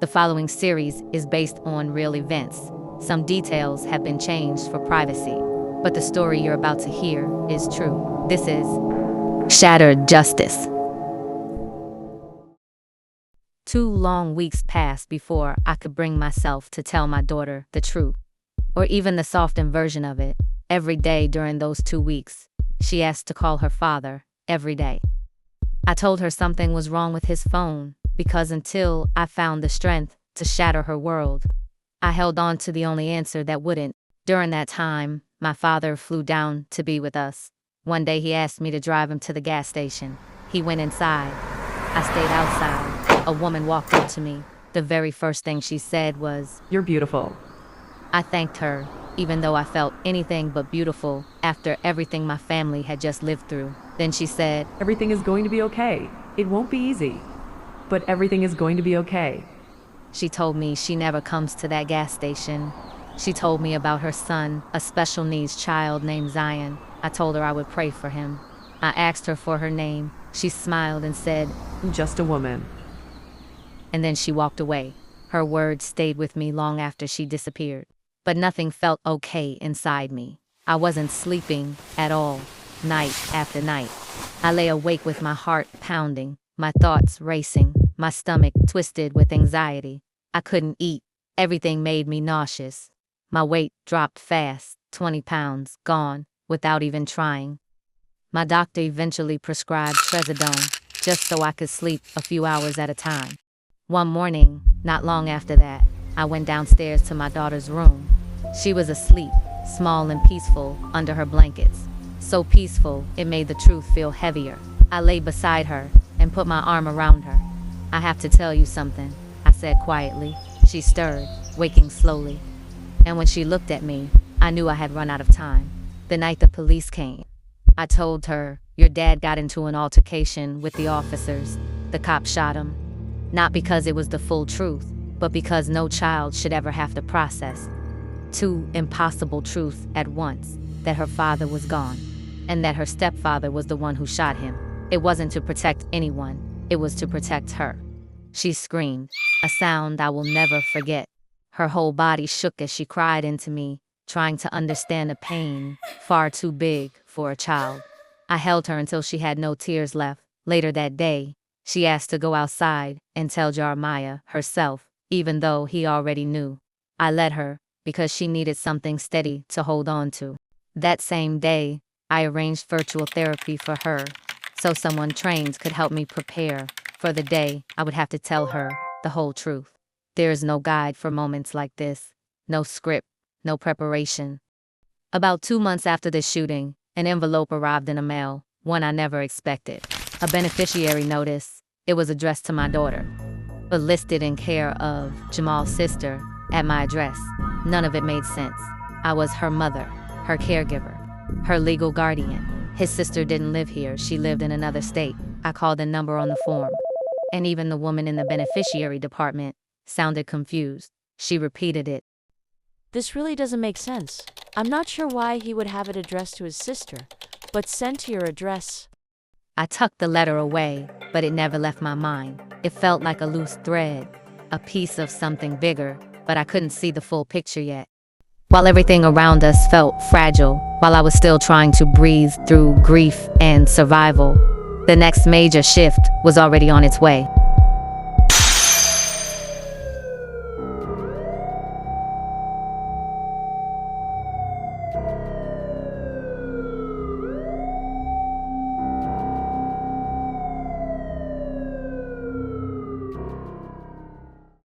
The following series is based on real events. Some details have been changed for privacy, but the story you're about to hear is true. This is Shattered Justice. 2 long weeks passed before I could bring myself to tell my daughter the truth, or even the softened version of it. Every day during those 2 weeks, she asked to call her father every day. I told her something was wrong with his phone, because until I found the strength to shatter her world, I held on to the only answer that wouldn't. During that time, my father flew down to be with us. One day he asked me to drive him to the gas station. He went inside. I stayed outside. A woman walked up to me. The very first thing she said was, "You're beautiful." I thanked her, even though I felt anything but beautiful after everything my family had just lived through. Then she said, "Everything is going to be okay. It won't be easy, but everything is going to be okay." She told me she never comes to that gas station. She told me about her son, a special needs child named Zion. I told her I would pray for him. I asked her for her name. She smiled and said, "I'm just a woman." And then she walked away. Her words stayed with me long after she disappeared. But nothing felt okay inside me. I wasn't sleeping at all, night after night. I lay awake with my heart pounding, my thoughts racing, my stomach twisted with anxiety. I couldn't eat. Everything made me nauseous. My weight dropped fast, 20 pounds, gone, without even trying. My doctor eventually prescribed trazodone, just so I could sleep a few hours at a time. One morning, not long after that, I went downstairs to my daughter's room. She was asleep, small and peaceful, under her blankets. So peaceful, it made the truth feel heavier. I lay beside her and put my arm around her. "I have to tell you something," I said quietly. She stirred, waking slowly. And when she looked at me, I knew I had run out of time. The night the police came, I told her, "Your dad got into an altercation with the officers. The cop shot him. Not because it was the full truth, but because no child should ever have to process 2 impossible truths at once, that her father was gone, and that her stepfather was the one who shot him. It wasn't to protect anyone, it was to protect her." She screamed, a sound I will never forget. Her whole body shook as she cried into me, trying to understand a pain far too big for a child. I held her until she had no tears left. Later that day, she asked to go outside and tell Jeremiah herself, even though he already knew. I let her, because she needed something steady to hold on to. That same day, I arranged virtual therapy for her, so someone trained could help me prepare for the day I would have to tell her the whole truth. There is no guide for moments like this, no script, no preparation. About 2 months after the shooting, an envelope arrived in the mail, one I never expected. A beneficiary notice. It was addressed to my daughter, but listed in care of Jamal's sister at my address. None of it made sense. I was her mother, her caregiver, her legal guardian. His sister didn't live here, she lived in another state. I called the number on the form, and even the woman in the beneficiary department sounded confused. She repeated it. "This really doesn't make sense. I'm not sure why he would have it addressed to his sister, but sent to your address." I tucked the letter away, but it never left my mind. It felt like a loose thread, a piece of something bigger, but I couldn't see the full picture yet. While everything around us felt fragile, while I was still trying to breathe through grief and survival, the next major shift was already on its way.